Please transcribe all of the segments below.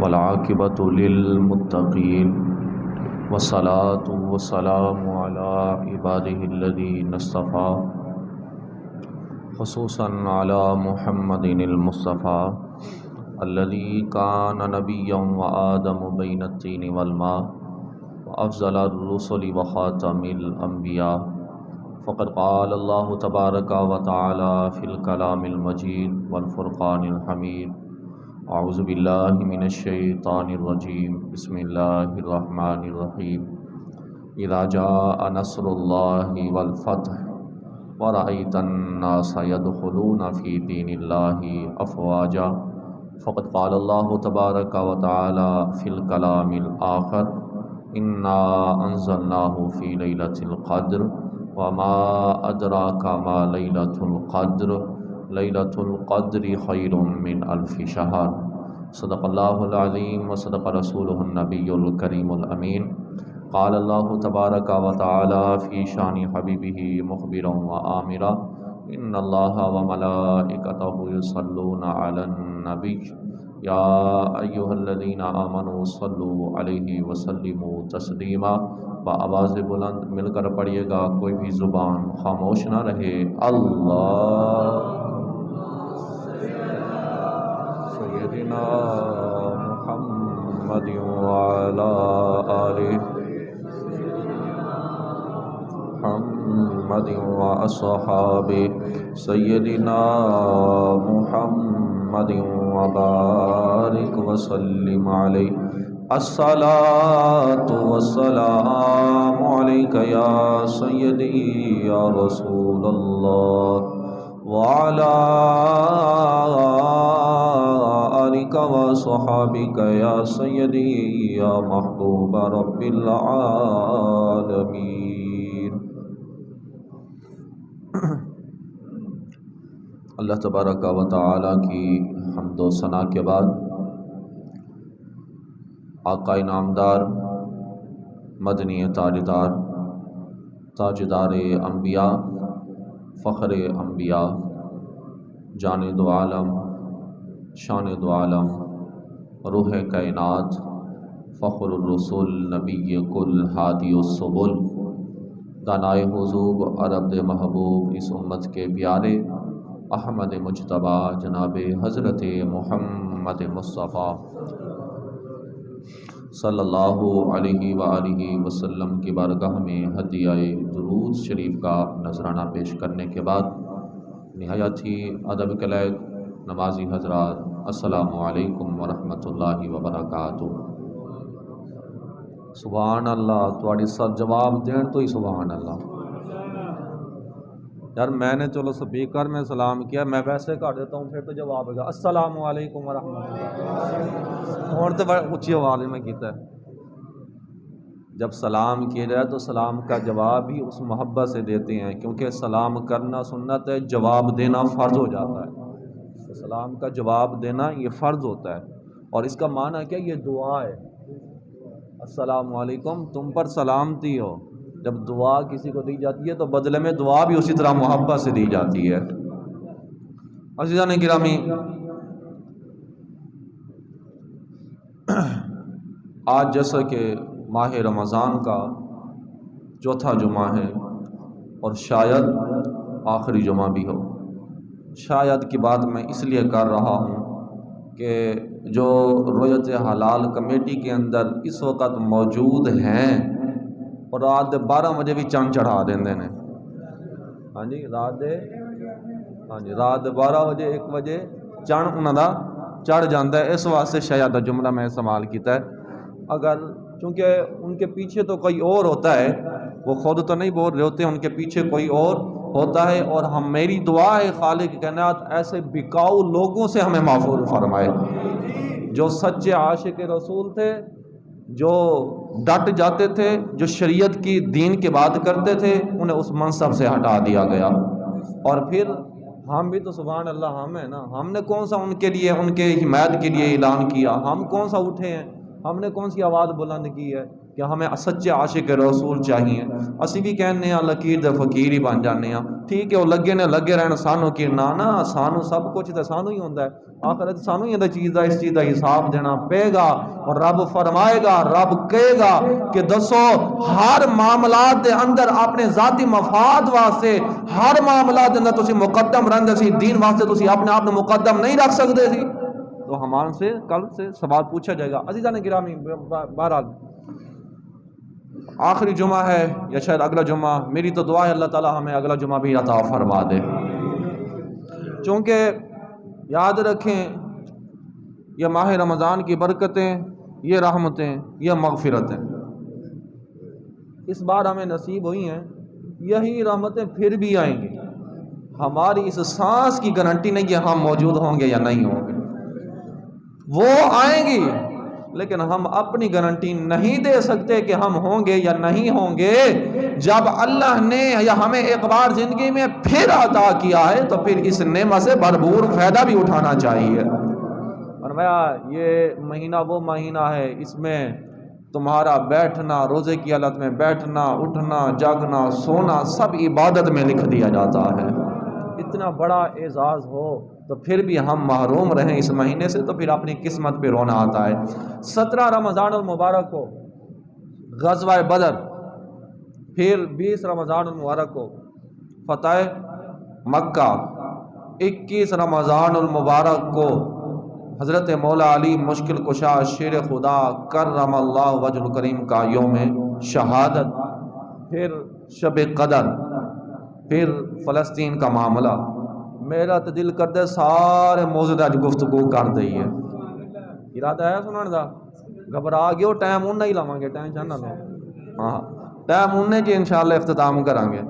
والعاقبة للمتقين والصلاة والسلام على عباده الذين اصطفى خصوصا على محمد المصطفى الذي كان نبيا وآدم بين الطين والماء وأفضل الرسل وخاتم الأنبياء فقد قال الله تبارك وتعالى في الكلام المجيد والفرقان الحميد اعوذ باللہ من الشیطان الرجیم بسم اللہ الرحمن الرحیم اذا جاء نصر اللہ والفتح ورأیت الناس يدخلون في دین اللہ افواجا فقد قال اللہ تبارک وتعالی في الكلام الآخر انا انزلناه في لیلۃ القدر وما ادراک ما لیلۃ القدر لیلۃ القدر خیر من الف شہر صدق اللہ العظیم وصدق رسولہ النبی الکریم الامین قال اللہ تبارک وتعالی فی شان حبیبہ مخبرا وآمرا ان اللہ وملائکتہ یصلون علی النبی یا ایہا الذین آمنوا صلوا علیہ وسلموا تسلیما بآواز بلند مل کر پڑھیے گا، کوئی بھی زبان خاموش نہ رہے۔ اللہ سیدنا محمد وعلی آلہ محمد واصحابہ سیدنا محمد وبارک وسلم علیہ الصلاۃ والسلام علیک یا سیدی یا رسول اللہ وعلی آلک وصحابک یا سیدی یا محبوب رب العالمین۔ اللہ تبارک و تعالی کی حمد و ثنا کے بعد آقا انعامدار مدنی تاجدار تاجدار انبیاء فخر انبیاء جان دو عالم شان دو عالم روح کائنات فخر الرسول نبی کل ہادی السبل دانائے حضوب عرب محبوب اس امت کے پیارے احمد مجتبیٰ جناب حضرت محمد مصطفیٰ صلی اللہ علیہ وآلہ وسلم کی بارگاہ میں ہدیہ درود شریف کا نذرانہ پیش کرنے کے بعد نہایت ہی ادب کے لائق نمازی حضرات السلام علیکم ورحمۃ اللہ وبرکاتہ۔ سبحان اللہ، تھوڑی سر جواب دین تو ہی سبحان اللہ۔ یار میں نے چلو سپیکر میں سلام کیا، میں ویسے کر دیتا ہوں پھر تو جواب ہوگا السلام علیکم ورحمۃ اللہ۔ اور تو بڑا اونچی آواز میں کیتا ہے، جب سلام کیا جائے تو سلام کا جواب بھی اس محبت سے دیتے ہیں، کیونکہ سلام کرنا سنت ہے، جواب دینا فرض ہو جاتا ہے۔ تو سلام کا جواب دینا یہ فرض ہوتا ہے، اور اس کا معنی کیا؟ یہ دعا ہے۔ السلام علیکم تم پر سلامتی ہو، جب دعا کسی کو دی جاتی ہے تو بدلے میں دعا بھی اسی طرح محبت سے دی جاتی ہے۔ عزیزان گرامی، آج جیسا کہ ماہ رمضان کا چوتھا جمعہ ہے اور شاید آخری جمعہ بھی ہو، شاید کی بات میں اس لیے کر رہا ہوں کہ جو رویت حلال کمیٹی کے اندر اس وقت موجود ہیں اور رات 12 بجے بھی چند چڑھا دیندے نے، ہاں جی رات 12 بجے 1 بجے چند انہاں دا چڑھ جاتا ہے، اس واسطے شاید جملہ میں استعمال کیتا ہے۔ اگر چونکہ ان کے پیچھے تو کوئی اور ہوتا ہے، وہ خود تو نہیں بول رہے ہوتے، ان کے پیچھے کوئی اور ہوتا ہے، اور ہم میری دعا ہے خالق کائنات ایسے بکاؤ لوگوں سے ہمیں محفوظ فرمائے۔ جو سچے عاشق رسول تھے، جو ڈٹ جاتے تھے، جو شریعت کی دین کی بات کرتے تھے، انہیں اس منصب سے ہٹا دیا گیا۔ اور پھر ہم بھی تو سبحان اللہ ہم ہیں نا، ہم نے کون سا ان کے لیے ان کے حمایت کے لیے اعلان کیا؟ ہم کون سا اٹھے ہیں؟ ہم نے کون سی آواز بلند کی ہے؟ کہ ہمیں سچے عاشق رسول چاہیے. اسی بھی کہنے ہیں لکیر دے فقیر ہی بن جانے ہیں. ٹھیک ہے وہ لگے نے لگے رہن سانو کی نانا سانو سب کچھ تے سانو ہی ہوندا ہے. آخرت سانو ہی چیز دا اس چیز دا حساب دینا پے گا. اور رب فرمائے گا رب کہے گا کہ دسو ہر معاملات دے اندر اپنے ذاتی مفاد واسطے ہر معاملات دے اندر تسی مقدم رہندے سی دین واسطے تسی اپنے آپ نے مقدم نہیں رکھ سکتے سی. تو ہمارے سے کل سے سوال پوچھا جائے گا. عزیزان گرامی بہرحال آخری جمعہ ہے یا شاید اگلا جمعہ. میری تو دعا ہے اللہ تعالی ہمیں اگلا جمعہ بھی عطا فرما دے. چونکہ یاد رکھیں یہ ماہ رمضان کی برکتیں یہ رحمتیں یہ مغفرتیں اس بار ہمیں نصیب ہوئی ہیں. یہی رحمتیں پھر بھی آئیں گی. ہماری اس سانس کی گارنٹی نہیں کہ ہم موجود ہوں گے یا نہیں ہوں گے. وہ آئیں گی لیکن ہم اپنی گارنٹی نہیں دے سکتے کہ ہم ہوں گے یا نہیں ہوں گے. جب اللہ نے یا ہمیں ایک بار زندگی میں پھر عطا کیا ہے تو پھر اس نعمت سے بھرپور فائدہ بھی اٹھانا چاہیے. فرمایا یہ مہینہ وہ مہینہ ہے اس میں تمہارا بیٹھنا روزے کی حالت میں بیٹھنا اٹھنا جاگنا سونا سب عبادت میں لکھ دیا جاتا ہے. اتنا بڑا اعزاز ہو تو پھر بھی ہم محروم رہیں اس مہینے سے تو پھر اپنی قسمت پہ رونا آتا ہے. 17 رمضان المبارک کو غزوہ بدر، پھر 20 رمضان المبارک کو فتح مکہ، 21 رمضان المبارک کو حضرت مولا علی مشکل کشا شیر خدا کرم اللہ وجہ الکریم کا یوم شہادت، پھر شب قدر، پھر فلسطین کا معاملہ. میرا تو دل کرتے سارے موضوع اج گفتگو کر دئی ہے. ارادہ ہے سنن دا؟ گھبرا گئے ٹائم انہیں ہی لاواں گے ٹینشن نہ لو. ہاں ٹائم انہیں جی انشاءاللہ اختتام کریں گے.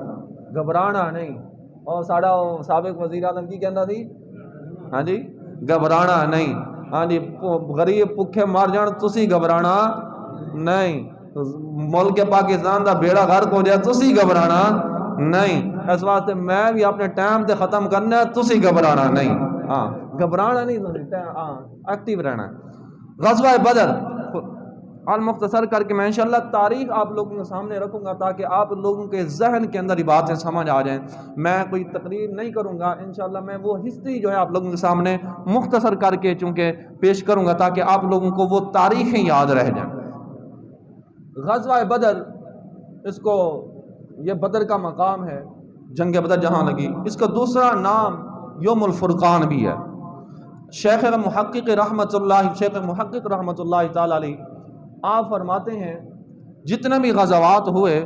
گھبرانا نہیں. اور ساڈا سابق وزیر اعظم کی کہندا سی ہاں جی گھبرانا نہیں. ہاں جی غریب بھوکے مر جان تسی گھبرانا نہیں. ملک پاکستان دا بیڑا غرق ہو جائے تسی گھبرانا نہیں. اس واسطے میں بھی اپنے ٹائم تے ختم کرنا ہے تسی گھبرانا نہیں. ہاں گھبرانا نہیں ہاں ایکٹیو رہنا ہے. غزوہ بدر مختصر کر کے میں انشاءاللہ تاریخ آپ لوگوں کے سامنے رکھوں گا تاکہ آپ لوگوں کے ذہن کے اندر یہ باتیں سمجھ آ جائیں. میں کوئی تقریر نہیں کروں گا انشاءاللہ. میں وہ ہسٹری جو ہے آپ لوگوں کے سامنے مختصر کر کے چونکہ پیش کروں گا تاکہ آپ لوگوں کو وہ تاریخیں یاد رہ جائیں. غزوہ بدر اس کو یہ بدر کا مقام ہے جنگ بدر جہاں لگی. اس کا دوسرا نام یوم الفرقان بھی ہے. شیخ محقق رحمۃ اللہ تعالی علیہ آپ فرماتے ہیں جتنے بھی غزوات ہوئے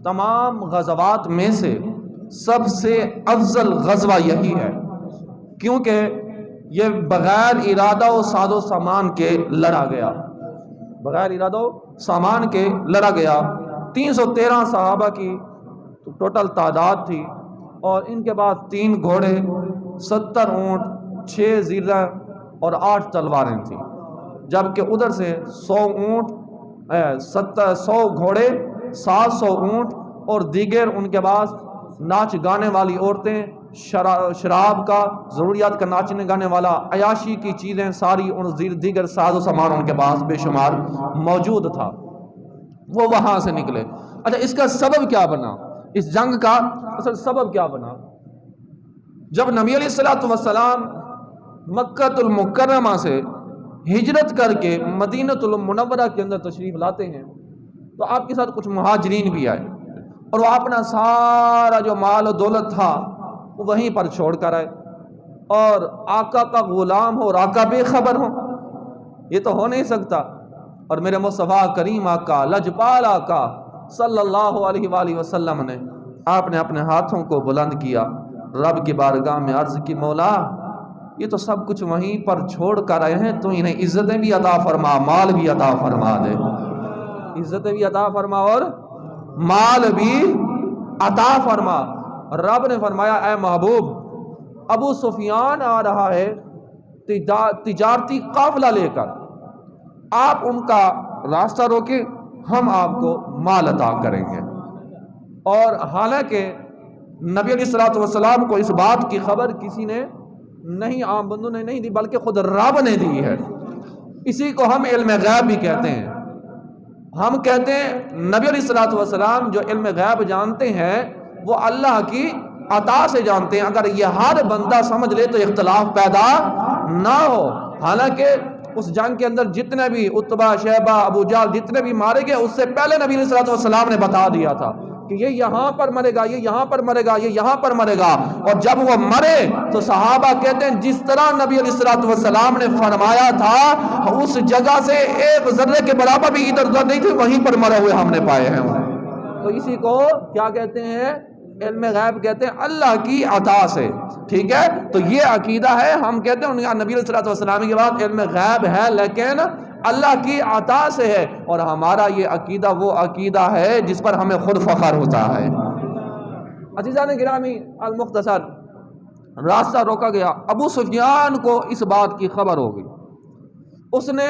تمام غزوات میں سے سب سے افضل غزوہ یہی ہے کیونکہ یہ بغیر ارادہ و ساز و سامان کے لڑا گیا. بغیر ارادہ و سامان کے لڑا گیا. 313 صحابہ کی ٹوٹل تعداد تھی اور ان کے بعد 3 گھوڑے 70 اونٹ 6 زیرہ اور 8 تلواریں تھیں. جبکہ ادھر سے 100 اونٹ 100 گھوڑے 700 اونٹ اور دیگر ان کے پاس ناچ گانے والی عورتیں شراب کا ضروریات کا ناچنے گانے والا عیاشی کی چیزیں ساری اور دیگر ساز و سامان ان کے پاس بے شمار موجود تھا. وہ وہاں سے نکلے. اچھا اس کا سبب کیا بنا؟ اس جنگ کا اصل سبب کیا بنا؟ جب نبی علیہ الصلوۃ والسلام مکہ المکرمہ سے ہجرت کر کے مدینہ المنورہ کے اندر تشریف لاتے ہیں تو آپ کے ساتھ کچھ مہاجرین بھی آئے اور وہ اپنا سارا جو مال و دولت تھا وہ وہیں پر چھوڑ کر آئے. اور آقا کا غلام ہو اور آقا بے خبر ہو یہ تو ہو نہیں سکتا. اور میرے مصطفیٰ کریم آقا لجپال آقا صلی اللہ علیہ وآلہ وسلم نے آپ نے اپنے ہاتھوں کو بلند کیا رب کی بارگاہ میں عرض کی مولا یہ تو سب کچھ وہیں پر چھوڑ کر آئے ہیں تو انہیں عزتیں بھی عطا فرما مال بھی عطا فرما دے. عزتیں بھی عطا فرما اور مال بھی عطا فرما. رب نے فرمایا اے محبوب ابو سفیان آ رہا ہے تجارتی قافلہ لے کر آپ ان کا راستہ روکیں ہم آپ کو مال عطا کریں گے. اور حالانکہ نبی علیہ الصلوۃ والسلام کو اس بات کی خبر کسی نے نہیں عام بندوں نے نہیں دی بلکہ خود رب نے دی ہے. اسی کو ہم علم غیب بھی کہتے ہیں. ہم کہتے ہیں نبی علیہ الصلوۃ والسلام جو علم غیب جانتے ہیں وہ اللہ کی عطا سے جانتے ہیں. اگر یہ ہر بندہ سمجھ لے تو اختلاف پیدا نہ ہو. حالانکہ اس جنگ کے اندر جتنے بھی عتبہ شیبہ ابو جہل جتنے بھی مارے گئے اس سے پہلے نبی علیہ الصلوۃ والسلام نے بتا دیا تھا کہ یہ یہاں پر مرے گا، یہ یہاں پر مرے گا، یہ یہاں پر مرے گا. اور جب وہ مرے تو صحابہ کہتے ہیں جس طرح نبی علیہ الصلوۃ والسلام نے فرمایا تھا اس جگہ سے ایک ذرے کے برابر بھی ادھر ادھر نہیں تھی، وہیں پر مرے ہوئے ہم نے پائے ہیں. تو اسی کو کیا کہتے ہیں؟ علم غیب کہتے ہیں اللہ کی عطا سے. ٹھیک ہے، تو یہ عقیدہ ہے. ہم کہتے ہیں نبی علیہ الصلوۃ والسلام کی بات علم غیب ہے لیکن اللہ کی عطا سے ہے، اور ہمارا یہ عقیدہ وہ عقیدہ ہے جس پر ہمیں خود فخر ہوتا ہے. عزیزان گرامی، المختصر راستہ روکا گیا. ابو سفیان کو اس بات کی خبر ہو گئی. اس نے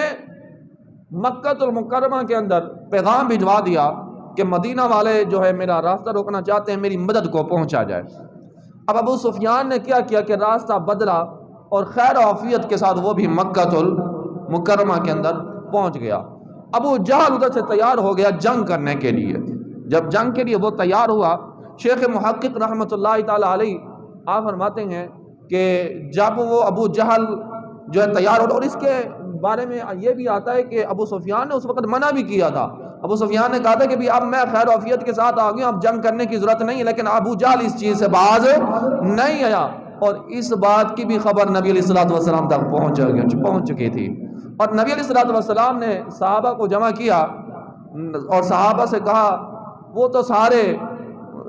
مکہ المکرمہ کے اندر پیغام بھجوا دیا کہ مدینہ والے جو ہے میرا راستہ روکنا چاہتے ہیں، میری مدد کو پہنچا جائے. اب ابو سفیان نے کیا کیا کہ راستہ بدلا اور خیر و عافیت کے ساتھ وہ بھی مکہ المکرمہ کے اندر پہنچ گیا. ابو جہل ادھر سے تیار ہو گیا جنگ کرنے کے لیے. جب جنگ کے لیے وہ تیار ہوا، شیخ محقق رحمۃ اللہ تعالی علیہ آپ فرماتے ہیں کہ جب وہ ابو جہل جو ہے تیار ہو، اور اس کے بارے میں یہ بھی آتا ہے کہ ابو سفیان نے اس وقت منع بھی کیا تھا. ابو سفیان نے کہا تھا کہ اب میں خیر و عافیت کے ساتھ آ گیا، اب جنگ کرنے کی ضرورت نہیں ہے، لیکن ابو جہل اس چیز سے باز نہیں آیا. اور اس بات کی بھی خبر نبی علیہ الصلوۃ والسلام تک پہنچ چکی تھی. اور نبی علیہ الصلوۃ والسلام نے صحابہ کو جمع کیا اور صحابہ سے کہا وہ تو سارے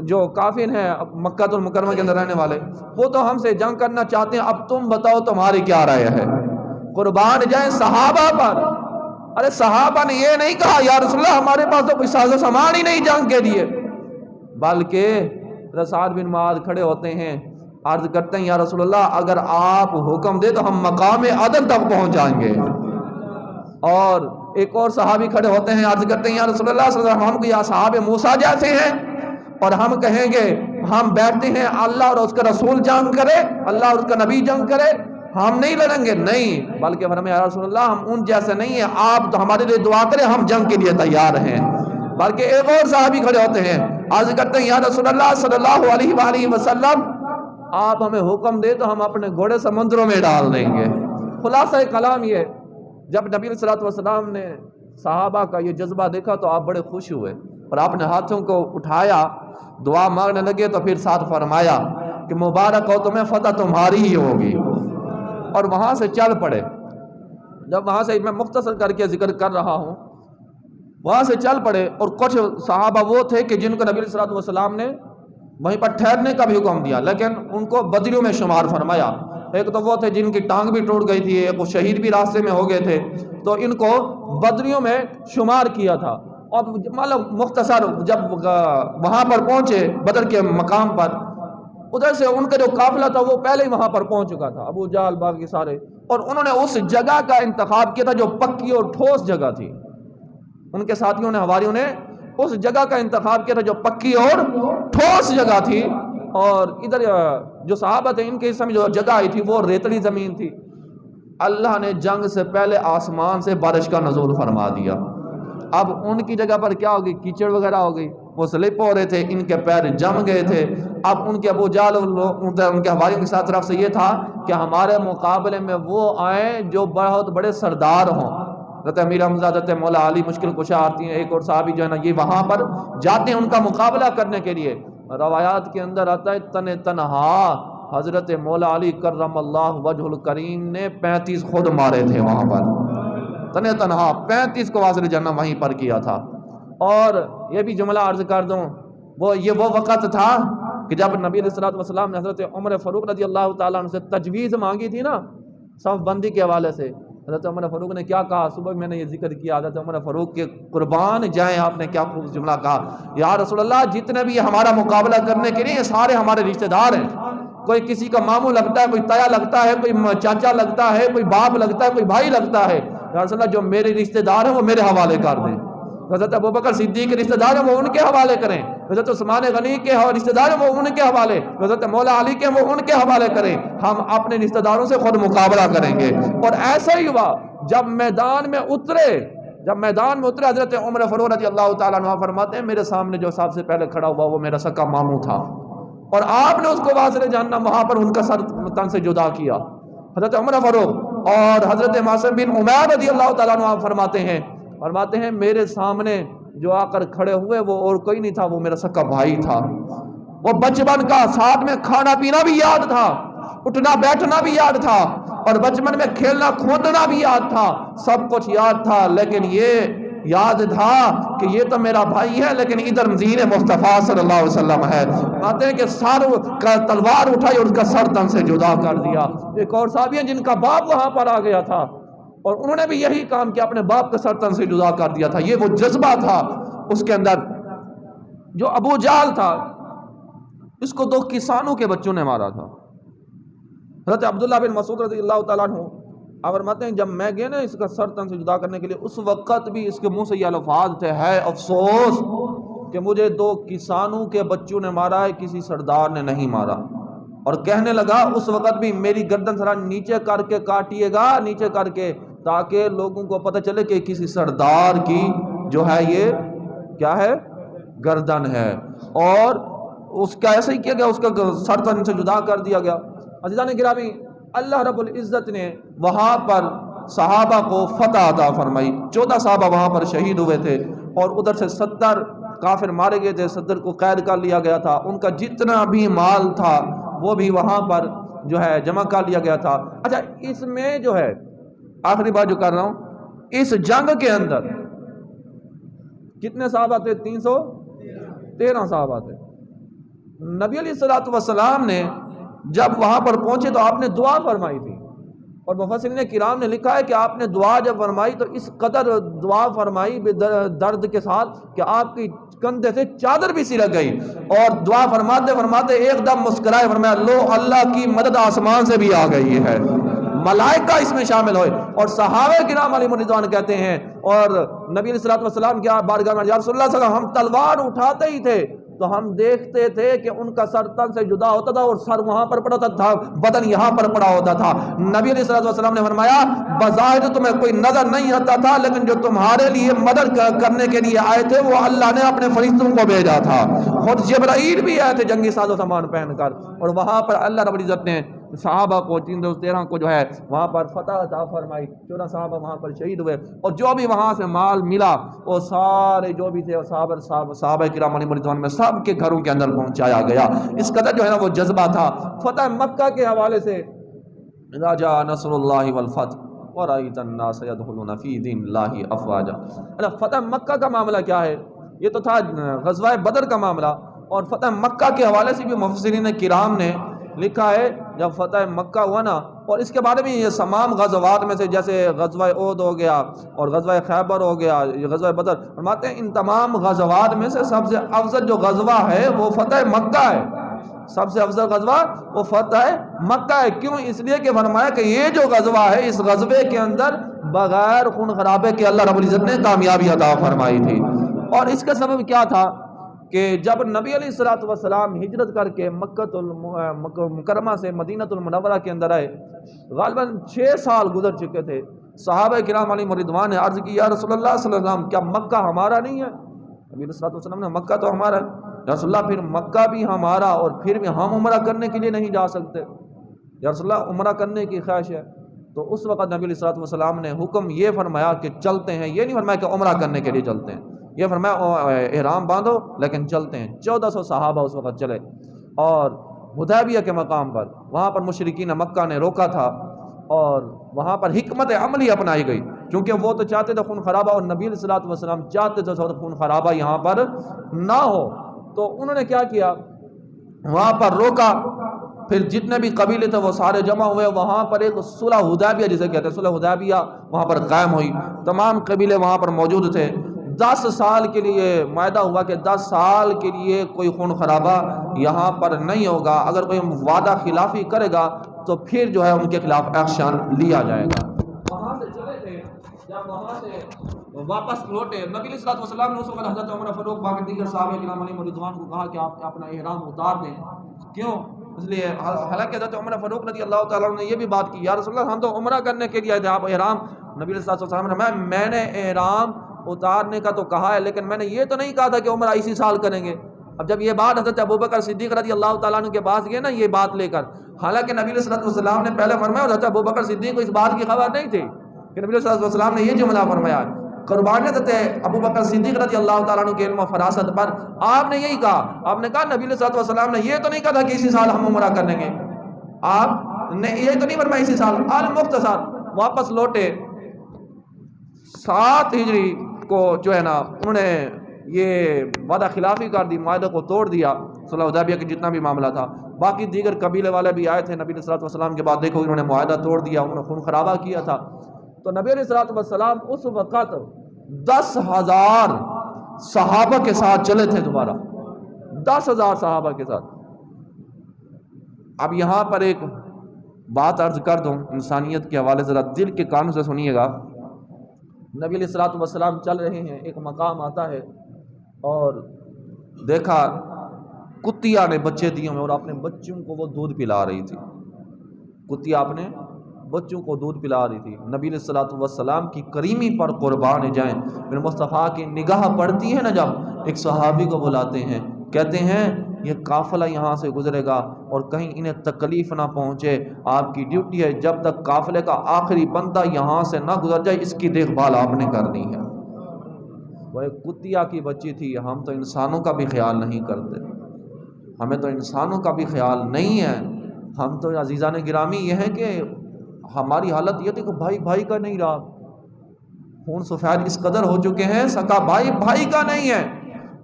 جو کافر ہیں مکہ المکرمہ کے اندر رہنے والے وہ تو ہم سے جنگ کرنا چاہتے ہیں، اب تم بتاؤ تمہاری کیا رائے ہے؟ قربان جائیں صحابہ پر. ارے صحابہ نے یہ نہیں کہا یا رسول اللہ ہمارے پاس تو کوئی ساز و سامان ہی نہیں جنگ کے لیے، بلکہ سعد بن معاذ کھڑے ہوتے ہیں، عرض کرتے ہیں یا رسول اللہ اگر آپ حکم دے تو ہم مقام عدن تک پہنچ جائیں گے. اور ایک اور صحابی کھڑے ہوتے ہیں، عرض کرتے ہیں یا رسول اللہ صلی اللہ علیہ وسلم ہم کو یا صحاب موسیٰ جیسے ہیں اور ہم کہیں گے ہم بیٹھتے ہیں اللہ اور اس کا رسول جنگ کرے، اللہ اور اس کا نبی جنگ کرے، ہم نہیں لڑیں گے. نہیں، بلکہ فرمایا یا رسول اللہ ہم ان جیسے نہیں ہیں، آپ تو ہمارے لیے دعا کریں، ہم جنگ کے لیے تیار ہیں. بلکہ ایک اور صحابی کھڑے ہوتے ہیں، عرض کرتے ہیں یا رسول اللہ صلی اللہ علیہ وآلہ وسلم آپ ہمیں حکم دے تو ہم اپنے گھوڑے سمندروں میں ڈال دیں گے. خلاصہ کلام یہ، جب نبی علیہ الصلوۃ والسلام نے صحابہ کا یہ جذبہ دیکھا تو آپ بڑے خوش ہوئے اور آپ نے ہاتھوں کو اٹھایا، دعا مانگنے لگے تو پھر ساتھ فرمایا کہ مبارک ہو تمہیں، فتح تمہاری ہی ہوگی. اور وہاں سے چل پڑے. جب وہاں سے میں مختصر کر کے ذکر کر رہا ہوں، وہاں سے چل پڑے اور کچھ صحابہ وہ تھے کہ جن کو نبی علیہ الصلوۃ والسلام نے وہیں پر ٹھہرنے کا بھی حکم دیا لیکن ان کو بدریوں میں شمار فرمایا. ایک تو وہ تھے جن کی ٹانگ بھی ٹوٹ گئی تھی، ایک وہ شہید بھی راستے میں ہو گئے تھے، تو ان کو بدریوں میں شمار کیا تھا. اور مطلب مختصر جب وہاں پر پہنچے بدر کے مقام پر، ادھر سے ان کا جو قافلہ تھا وہ پہلے ہی وہاں پر پہنچ چکا تھا، ابو جہل باقی سارے، اور انہوں نے اس جگہ کا انتخاب کیا تھا جو پکی اور ٹھوس جگہ تھی. ان کے ساتھیوں نے ہواریوں نے اس جگہ کا انتخاب کیا تھا جو پکی اور ٹھوس جگہ تھی. اور ادھر جو صحابہ تھے ان کے حصے میں جو جگہ آئی تھی وہ ریتڑی زمین تھی. اللہ نے جنگ سے پہلے آسمان سے بارش کا نزول فرما دیا. اب ان کی جگہ پر کیا ہوگی؟ کیچڑ وغیرہ ہو گئی، وہ سلپ ہو رہے تھے، ان کے پیر جم گئے تھے. اب ان کے ابو جہل ان کے حواریوں کے ساتھ طرف سے یہ تھا کہ ہمارے مقابلے میں وہ آئیں جو بہت بڑے سردار ہوں. حضرت امیر حمزہ، حضرت مولا علی مشکل کشا آتی ہیں، ایک اور صحابی جو ہے نا یہ وہاں پر جاتے ہیں ان کا مقابلہ کرنے کے لیے. روایات کے اندر آتا ہے تنہا حضرت مولا علی کرم اللہ وجہ الکریم نے 35 خود مارے تھے وہاں پر، تنہا 35 کو واصل جنہ وہیں پر کیا تھا. اور یہ بھی جملہ عرض کر دوں، وہ وقت تھا کہ جب نبی علیہ الصلوۃ والسلام نے حضرت عمر فاروق رضی اللہ تعالیٰ عنہ سے تجویز مانگی تھی نا صف بندی کے حوالے سے، حضرت عمر فاروق نے کیا کہا؟ صبح میں نے یہ ذکر کیا، حضرت عمر فاروق کے قربان جائیں آپ نے کیا خوب جملہ کہا، یا رسول اللہ جتنے بھی ہمارا مقابلہ کرنے کے لیے یہ سارے ہمارے رشتہ دار ہیں. کوئی کسی کا ماموں لگتا ہے، کوئی تایا لگتا ہے، کوئی چاچا لگتا ہے، کوئی باپ لگتا ہے، کوئی بھائی لگتا ہے. یا رسول اللہ جو میرے رشتہ دار ہیں وہ میرے حوالے کر دیں. حضرت ابوبکر صدیق کے رشتہ دار ہیں وہ ان کے حوالے کریں، حضرت عثمان غنی کے رشتہ دار ہیں وہ ان کے حوالے، حضرت مولا علی کے وہ ان کے حوالے کریں. ہم اپنے رشتہ داروں سے خود مقابلہ کریں گے. اور ایسا ہی ہوا، جب میدان میں اترے جب میدان میں اترے حضرت عمر فاروق رضی اللہ تعالیٰ عنہ فرماتے ہیں میرے سامنے جو سب سے پہلے کھڑا ہوا وہ میرا سکا ماموں تھا، اور آپ نے اس کو واصل جہنم وہاں پر ان کا سر تن سے جدا کیا۔ حضرت عمر فاروق اور حضرت معصم بن عمیر رضی اللہ تعالیٰ عنہ فرماتے ہیں میرے سامنے جو آ کر کھڑے ہوئے وہ اور کوئی نہیں تھا، وہ میرا سکا بھائی تھا۔ وہ بچپن کا ساتھ میں کھانا پینا بھی یاد تھا، اٹھنا بیٹھنا بھی یاد تھا، اور بچپن میں کھیلنا کودنا بھی یاد تھا، سب کچھ یاد تھا، لیکن یہ یاد تھا کہ یہ تو میرا بھائی ہے لیکن ادھر دین مصطفیٰ صلی اللہ علیہ وسلم ہے۔ کہتے ہیں کہ سر کا تلوار اٹھائی اور اس کا سر تن سے جدا کر دیا۔ ایک اور صحابی ہیں جن کا باپ وہاں پر آ گیا تھا اور انہوں نے بھی یہی کام کیا، اپنے باپ کا سر تن سے جدا کر دیا تھا۔ یہ وہ جذبہ تھا اس کے اندر۔ جو ابو جہل تھا اس کو 2 کسانوں کے بچوں نے مارا تھا۔ حضرت عبداللہ بن مسعود رضی اللہ تعالیٰ عنہ آپ فرماتے ہیں جب میں گیا نا اس کا سر تن سے جدا کرنے کے لیے، اس وقت بھی اس کے منہ سے یہ الفاظ تھے، ہے افسوس کہ مجھے 2 کسانوں کے بچوں نے مارا ہے، کسی سردار نے نہیں مارا۔ اور کہنے لگا اس وقت بھی میری گردن ذرا نیچے کر کے کاٹیے گا، نیچے کر کے، تاکہ لوگوں کو پتہ چلے کہ کسی سردار کی جو ہے یہ کیا ہے، گردن ہے۔ اور اس کا ایسا ہی کیا گیا، اس کا سر تن سے جدا کر دیا گیا۔ عزیزان گرامی، اللہ رب العزت نے وہاں پر صحابہ کو فتح عطا فرمائی۔ 14 صحابہ وہاں پر شہید ہوئے تھے اور ادھر سے 70 کافر مارے گئے تھے، 70 کو قید کر لیا گیا تھا۔ ان کا جتنا بھی مال تھا وہ بھی وہاں پر جو ہے جمع کر لیا گیا تھا۔ اچھا، اس میں جو ہے آخری بات جو کر رہا ہوں، اس جنگ کے اندر کتنے صحابہ تھے؟ 313 صحابہ تھے۔ نبی علیہ الصلوۃ والسلام نے جب وہاں پر پہنچے تو آپ نے دعا فرمائی تھی، اور مفسرین کرام نے لکھا ہے کہ آپ نے دعا جب فرمائی تو اس قدر دعا فرمائی درد کے ساتھ کہ آپ کی کندھے سے چادر بھی سرک گئی، اور دعا فرماتے فرماتے ایک دم مسکرائے، فرمایا لو اللہ کی مدد آسمان سے بھی آ گئی ہے، ملائکہ اس میں شامل ہوئے۔ اور صحابہ کرام علیہم رضوان کہتے ہیں، اور نبی علیہ الصلوۃ والسلام کی بارگاہ میں یا رسول اللہ صلی اللہ علیہ وسلم ہم تلوار اٹھاتے ہی تھے تو ہم دیکھتے تھے کہ ان کا سر تن سے جدا ہوتا تھا اور سر وہاں پر پڑا ہوتا تھا، بدن یہاں پر پڑا ہوتا تھا۔ نبی علیہ الصلوۃ والسلام نے فرمایا بظاہر تمہیں کوئی نظر نہیں آتا تھا، لیکن جو تمہارے لیے مدد کرنے کے لیے آئے تھے وہ اللہ نے اپنے فرشتوں کو بھیجا تھا۔ خود جبرائیل بھی آئے تھے جنگی ساز و سامان پہن کر، اور وہاں پر اللہ رب العزت نے صحابہ کو 13 کو جو ہے وہاں پر فتح عطا فرمائی۔ 14 صحابہ وہاں پر شہید ہوئے، اور جو بھی وہاں سے مال ملا وہ سارے جو بھی تھے صحابہ کرام علیہم رضوان میں سب کے گھروں کے اندر پہنچایا گیا۔ اس قدر جو ہے نا وہ جذبہ تھا۔ فتح مکہ کے حوالے سے اذا جاء نصر اللہ والفتح ورأیت الناس يدخلون فی دین اللہ افواجا۔ فتح مکہ کا معاملہ کیا ہے؟ یہ تو تھا غزوہ بدر کا معاملہ، اور فتح مکہ کے حوالے سے بھی مفسرین کرام نے لکھا ہے جب فتح مکہ ہوا نا، اور اس کے بارے میں یہ تمام غزوات میں سے جیسے غزوہ احد ہو گیا اور غزوہ خیبر ہو گیا، یہ غزوہ بدر، فرماتے ہیں ان تمام غزوات میں سے سب سے افضل جو غزوہ ہے وہ فتح مکہ ہے۔ سب سے افضل غزوہ وہ فتح مکہ ہے۔ کیوں؟ اس لیے کہ فرمایا کہ یہ جو غزوہ ہے اس غزوے کے اندر بغیر خون خرابے کے اللہ رب العزت نے کامیابی عطا فرمائی تھی۔ اور اس کا سبب کیا تھا کہ جب نبی علیہ الصلوۃ والسلام ہجرت کر کے مکہ مکرمہ سے مدینہ المنورہ کے اندر آئے، غالباً 6 سال گزر چکے تھے۔ صحابہ کرام علیہم رضوان نے عرض کی یا رسول اللہ صلی اللہ علیہ وسلم کیا مکہ ہمارا نہیں ہے؟ نبی علیہ الصلوۃ والسلام نے مکہ تو ہمارا ہے یا رسول اللہ، پھر مکہ بھی ہمارا اور پھر بھی ہم عمرہ کرنے کے لیے نہیں جا سکتے؟ یا رسول اللہ عمرہ کرنے کی خواہش ہے۔ تو اس وقت نبی علیہ الصلوۃ والسلام نے حکم یہ فرمایا کہ چلتے ہیں، یہ نہیں فرمایا کہ عمرہ کرنے کے لیے چلتے ہیں، یہ فرمایا احرام باندھو لیکن چلتے ہیں۔ 1400 صحابہ اس وقت چلے، اور حدیبیہ کے مقام پر وہاں پر مشرکین مکہ نے روکا تھا، اور وہاں پر حکمت عملی اپنائی گئی، کیونکہ وہ تو چاہتے تھے خون خرابہ، اور نبی علیہ الصلوۃ والسلام چاہتے تھے خون خرابہ یہاں پر نہ ہو۔ تو انہوں نے کیا کیا، وہاں پر روکا، پھر جتنے بھی قبیلے تھے وہ سارے جمع ہوئے، وہاں پر ایک صلح حدیبیہ جسے کہتے ہیں صلح حدیبیہ وہاں پر قائم ہوئی، تمام قبیلے وہاں پر موجود تھے۔ 10 سال کے لیے معاہدہ ہوا کہ 10 سال کے لیے کوئی خون خرابہ یہاں پر نہیں ہوگا، اگر کوئی وعدہ خلافی کرے گا تو پھر جو ہے ان کے خلاف ایکشن لیا جائے گا۔ وہاں سے چلے تھے، جب وہاں سے واپس لوٹے نبی علیہ الصلوۃ والسلام نے اس وقت حضرت عمر فاروق باقی دیگر صحابہ کرام علیہم رضوان کو کہا کہ آپ اپنا احرام اتار دیں۔ کیوں؟ اس لیے حالانکہ حضرت عمر فاروق رضی اللہ تعالیٰ عنہ نے یہ بھی بات کی، یا رسول اللہ ہم تو عمرہ کرنے کے لیے آئے تھے، آپ احرام، نبی صلی اللہ علیہ وسلم نے میں نے احرام اتارنے کا تو کہا ہے لیکن میں نے یہ تو نہیں کہا تھا کہ عمرہ اسی سال کریں گے۔ اب جب یہ بات حضرت ابوبکر صدیق رضی اللہ تعالیٰ عنہ کے پاس گئے نا یہ بات لے کر، حالانکہ نبی صلی اللہ علیہ وسلم نے پہلے فرمایا اور حضرت ابوبکر صدیق کو اس بات کی خبر نہیں تھی کہ نبی صلی اللہ علیہ وسلم نے یہ جملہ فرمایا، قربان حضرت ابوبکر صدیق رضی اللہ تعالیٰ عنہ کے علم و فراست پر آپ نے یہی کہا، آپ نے کہا نبی صلی اللہ علیہ وسلم نے یہ تو نہیں کہا تھا کہ اسی سال ہم عمرہ کریں گے، آپ نے یہ تو نہیں فرمایا اسی سال۔ المختصر واپس لوٹے 7 ہجری کو جو ہے نا انہوں نے یہ وعدہ خلافی کر دی، معاہدے کو توڑ دیا، صلح حدیبیہ کے جتنا بھی معاملہ تھا۔ باقی دیگر قبیلے والے بھی آئے تھے نبی صلی اللہ علیہ وسلم کے بعد، دیکھو انہوں نے معاہدہ توڑ دیا، انہوں نے خون خرابہ کیا تھا۔ تو نبی علیہ الصلوۃ والسلام اس وقت 10,000 صحابہ کے ساتھ چلے تھے، دوبارہ 10,000 صحابہ کے ساتھ۔ اب یہاں پر ایک بات عرض کر دوں انسانیت کے حوالے سے، ذرا دل کے کانوں سے سنیے گا۔ نبی علیہ الصلوۃ والسلام چل رہے ہیں، ایک مقام آتا ہے اور دیکھا کتیا نے بچے دیے ہیں اور اپنے بچوں کو وہ دودھ پلا رہی تھی، کتیا اپنے بچوں کو دودھ پلا رہی تھی۔ نبی علیہ الصلوۃ والسلام کی کریمی پر قربان جائیں، میرے مصطفیٰ کی نگاہ پڑتی ہے نا، جب ایک صحابی کو بلاتے ہیں، کہتے ہیں یہ قافلہ یہاں سے گزرے گا اور کہیں انہیں تکلیف نہ پہنچے، آپ کی ڈیوٹی ہے جب تک قافلے کا آخری بندہ یہاں سے نہ گزر جائے اس کی دیکھ بھال آپ نے کرنی ہے۔ وہ ایک کتیا کی بچی تھی۔ ہم تو انسانوں کا بھی خیال نہیں کرتے، ہمیں تو انسانوں کا بھی خیال نہیں ہے۔ ہم تو عزیزان گرامی یہ ہے کہ ہماری حالت یہ تھی کہ بھائی بھائی کا نہیں رہا، خون سفید اس قدر ہو چکے ہیں، سکا بھائی بھائی کا نہیں ہے۔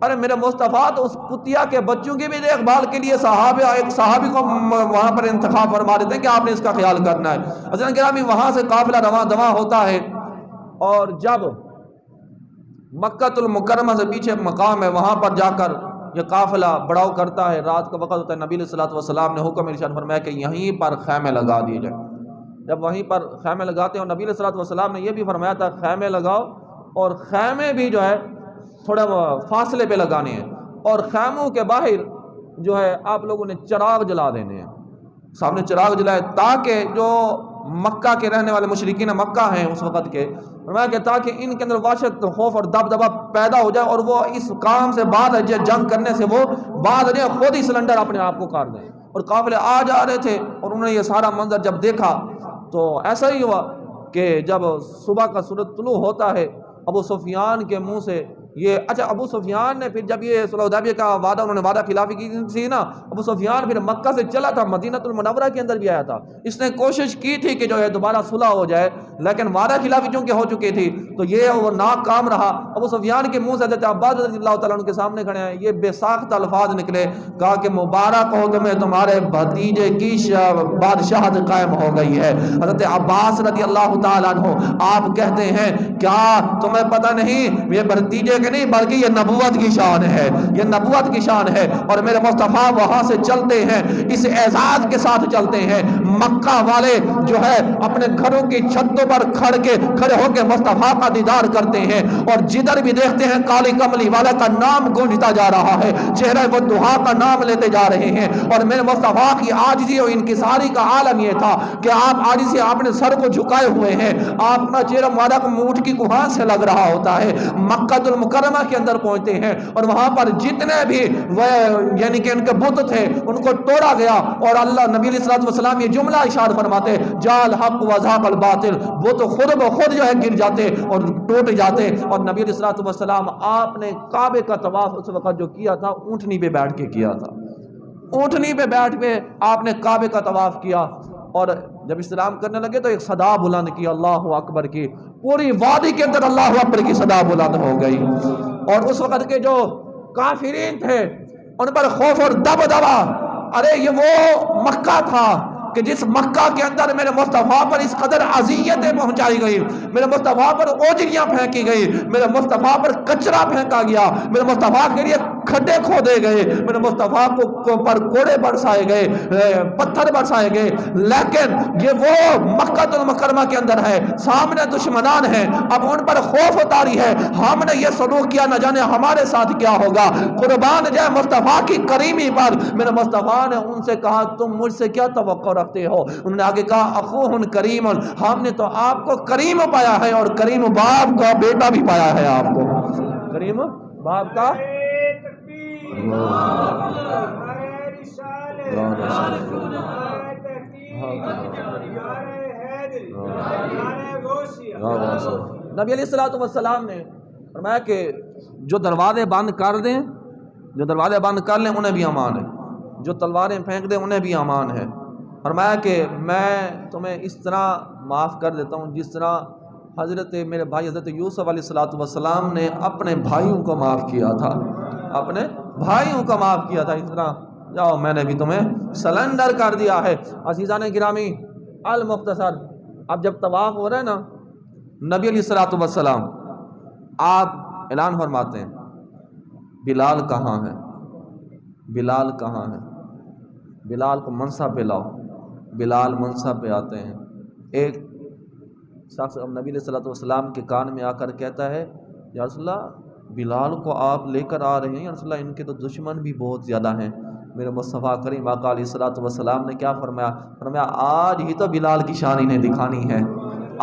ارے میرے مصطفیٰ تو اس کتیا کے بچوں کی بھی دیکھ بھال کے لیے ایک صحابی کو وہاں پر انتخاب فرما دیتے ہیں کہ آپ نے اس کا خیال کرنا ہے۔ عزیزان گرامی وہاں سے قافلہ رواں دواں ہوتا ہے اور جب مکہ المکرمہ سے پیچھے مقام ہے وہاں پر جا کر یہ قافلہ بڑاؤ کرتا ہے، رات کا وقت ہوتا ہے۔ نبی علیہ الصلوۃ والسلام نے حکم ارشاد فرمایا کہ یہیں پر خیمے لگا دیے جائیں۔ جب وہیں پر خیمے لگاتے ہیں، اور نبی علیہ الصلوۃ والسلام نے یہ بھی فرمایا تھا خیمے لگاؤ، اور خیمے بھی جو ہے تھوڑا فاصلے پہ لگانے ہیں، اور خیموں کے باہر جو ہے آپ لوگوں نے چراغ جلا دینے ہیں، سامنے چراغ جلائے تاکہ جو مکہ کے رہنے والے مشرکین مکہ ہیں اس وقت کے، فرمایا کہ تاکہ ان کے اندر وحشت، خوف اور دبدبہ پیدا ہو جائے اور وہ اس کام سے بعد جنگ کرنے سے وہ بعد خود ہی سلنڈر اپنے آپ کو کاٹ دیں۔ اور قافلے آ جا رہے تھے اور انہوں نے یہ سارا منظر جب دیکھا تو ایسا ہی ہوا کہ جب صبح کا سورج طلوع ہوتا ہے، ابو سفیان کے منہ سے یہ ابو سفیان نے پھر جب یہ صلح حدیبیہ کا وعدہ انہوں نے وعدہ خلافی کی تھی نا، ابو سفیان پھر مکہ سے چلا تھا، مدینہ المنورہ کے اندر بھی آیا تھا، اس نے کوشش کی تھی کہ جو ہے دوبارہ صلح ہو جائے، لیکن وعدہ خلافی چونکہ ہو چکی تھی تو یہ وہ ناکام رہا۔ ابو سفیان کے منہ سے حضرت عباس رضی اللہ تعالیٰ عنہ کے سامنے کھڑے ہیں، یہ بے ساختہ الفاظ نکلے، کہا کہ مبارک ہو تمہیں تمہارے بھتیجے کی بادشاہت قائم ہو گئی ہے۔ حضرت عباس رضی اللہ تعالیٰ عنہ آپ کہتے ہیں کیا تمہیں پتہ نہیں یہ بھتیجے کے نہیں بلکہ یہ نبوت کی شان ہے، یہ نبوت کی شان ہے۔ اور میرے مصطفیٰ وہاں سے چلتے ہیں، اس اعزاز کے ساتھ چلتے ہیں، مکہ والے جو ہے اپنے گھروں کی چھتوں پر کھڑے ہو کے مصطفیٰ کا دیدار کرتے ہیں، اور جدھر بھی دیکھتے ہیں کالی کملی والے کا نام گونجتا جا رہا ہے، چہرہ والضحیٰ کا نام لیتے جا رہے ہیں۔ اور میرے مصطفیٰ کی عاجزی اور انکساری کا عالم یہ تھا کہ آپ عاجزی اپنے سر کو جھکائے ہوئے ہیں، آپ اپنا چہرہ مبارک اونٹ کی کوہان سے لگ رہا ہوتا ہے، مکہ المکرمہ کے اندر پہنچتے ہیں اور وہاں پر جتنے بھی یعنی کہ ان کے بت تھے ان کو توڑا گیا، اور اللہ نبی علیہ الصلوۃ والسلام یہ جملہ ارشاد فرماتے جال حق وزاق الباطل، بت خود بخود جو ہے گر جاتے اور ٹوٹ جاتے۔ اور نبی علیہ الصلوۃ والسلام آپ نے کعبے کا طواف اس وقت جو کیا تھا اونٹنی پہ بیٹھ کے کیا تھا، اونٹنی پہ بیٹھ کے آپ نے کعبے کا طواف کیا، اور جب اسلام کرنے لگے تو ایک صدا بلند کی، اللہ اکبر کی، پوری وادی کے اندر اللہ اکبر کی صدا بلند ہو گئی، اور اس وقت کے جو کافرین تھے ان پر خوف اور دبدبا، ارے یہ وہ مکہ تھا کہ جس مکہ کے اندر میرے مصطفیٰ پر اس قدر اذیتیں پہنچائی گئی، میرے مصطفیٰ پر اوجریاں پھینکی گئی، میرے مصطفیٰ پر کچرا پھینکا گیا، میرے مصطفیٰ کے لیے کھڈے کھودے گئے، میرے مصطفیٰ کو پر کوڑے برسائے گئے، پتھر برسائے گئے، لیکن یہ وہ مکہ المکرمہ کے اندر ہے، سامنے دشمنان ہیں، اب ان پر خوف اتاری ہے، ہم نے یہ سلوک کیا نہ جانے ہمارے ساتھ کیا ہوگا۔ قربان جائے مصطفیٰ کی کریمی پر، میرے مصطفیٰ نے ان سے کہا تم مجھ سے کیا توقع رکھتے ہو؟ انہوں نے آگے کہا اخوہ کریم، ہم نے تو آپ کو کریم پایا ہے، اور کریم باپ کا بیٹا بھی پایا ہے آپ کو، کریم باپ کا نبی علیہ السلام نے فرمایا کہ جو دروازے بند کر دیں، جو دروازے بند کر لیں انہیں بھی امان ہے، جو تلواریں پھینک دیں انہیں بھی امان ہے۔ فرمایا کہ میں تمہیں اس طرح معاف کر دیتا ہوں جس طرح حضرت میرے بھائی حضرت یوسف علیہ السلام نے اپنے بھائیوں کو معاف کیا تھا، اپنے بھائیوں کو معاف کیا تھا، اس طرح جاؤ میں نے بھی تمہیں سلنڈر کر دیا ہے۔ عزیزان گرامی المختصر، اب جب طواف ہو رہا ہے نا، نبی علیہ السلام آپ اعلان فرماتے ہیں بلال کہاں ہے، بلال کہاں ہے، بلال کو منصب پہ لاؤ، بلال منصب پہ آتے ہیں۔ ایک شخص نبی علیہ السلام کے کان میں آ کر کہتا ہے یا رسول اللہ بلال کو آپ لے کر آ رہے ہیں، یا رسول اللہ ان کے تو دشمن بھی بہت زیادہ ہیں۔ میرے مصطفیٰ کریم آقا علیہ السلام نے کیا فرمایا؟ فرمایا آج ہی تو بلال کی شان انہیں دکھانی ہے،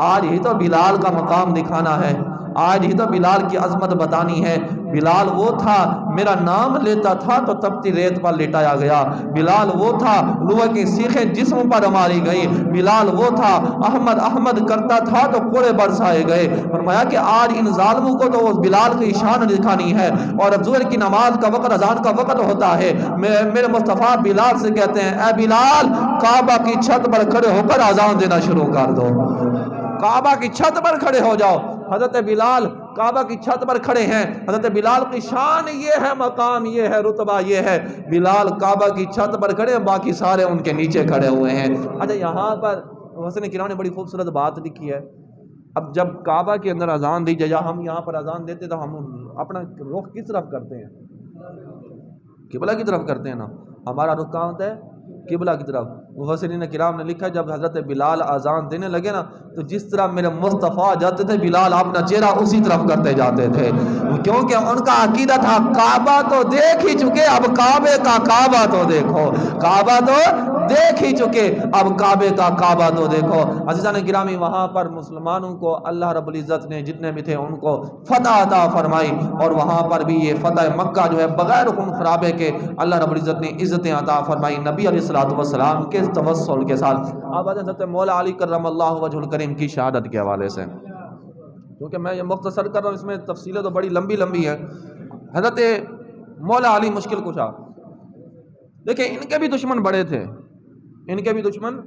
آج ہی تو بلال کا مقام دکھانا ہے، آج ہی تو بلال کی عظمت بتانی ہے۔ بلال وہ تھا میرا نام لیتا تھا تو تپتی ریت پر لٹایا گیا، بلال وہ تھا لوہے کی سیخیں جسم پر ماری گئی، بلال وہ تھا احمد احمد کرتا تھا تو کوڑے برسائے گئے۔ فرمایا کہ آج ان ظالموں کو تو بلال کی شان دکھانی ہے، اور ظہر کی نماز کا وقت اذان کا وقت ہوتا ہے، میرے مصطفیٰ بلال سے کہتے ہیں اے بلال کعبہ کی چھت پر کھڑے ہو کر اذان دینا شروع کر دو، کعبہ کی چھت پر کھڑے ہو جاؤ۔ حضرت بلال کعبہ کی چھت پر کھڑے ہیں، حضرت بلال کی شان یہ ہے، مقام یہ ہے، رتبہ یہ ہے، بلال کعبہ کی چھت پر کھڑے ہیں، باقی سارے ان کے نیچے کھڑے ہوئے ہیں۔ اچھا یہاں پر حسن کرام نے بڑی خوبصورت بات لکھی ہے، اب جب کعبہ کے اندر اذان دی جائے یا ہم یہاں پر اذان دیتے تو ہم اپنا رخ کس طرف کرتے ہیں؟ قبلہ کی طرف کرتے ہیں نا، ہمارا رخ کہاں ہوتا ہے؟ قبلہ کی طرف۔ مفسرین کرام نے لکھا جب حضرت بلال اذان دینے لگے نا تو جس طرح میرے مصطفیٰ جاتے تھے بلال اپنا چہرہ اسی طرف کرتے جاتے تھے، کیونکہ ان کا عقیدہ تھا کعبہ تو دیکھ ہی چکے، اب کعبے کا کعبہ تو دیکھو، کعبہ تو دیکھ ہی چکے، اب کعبے کا کعبہ تو دیکھو۔ عزیزان گرامی وہاں پر مسلمانوں کو اللہ رب العزت نے جتنے بھی تھے ان کو فتح عطا فرمائی، اور وہاں پر بھی یہ فتح مکہ جو ہے بغیر خون خرابے کے اللہ رب العزت نے عزتیں عطا فرمائی نبی علیہ السلام کے توسل کے ساتھ۔ اب حضرت مولا علی کرم اللہ وجہ الکریم کی شہادت کے حوالے سے، کیونکہ میں یہ مختصر کر رہا ہوں، اس میں تفصیلیں تو بڑی لمبی لمبی ہیں۔ حضرت مولا علی مشکل کشا، دیکھیں ان کے بھی دشمن بڑے تھے، ان کے بھی دشمن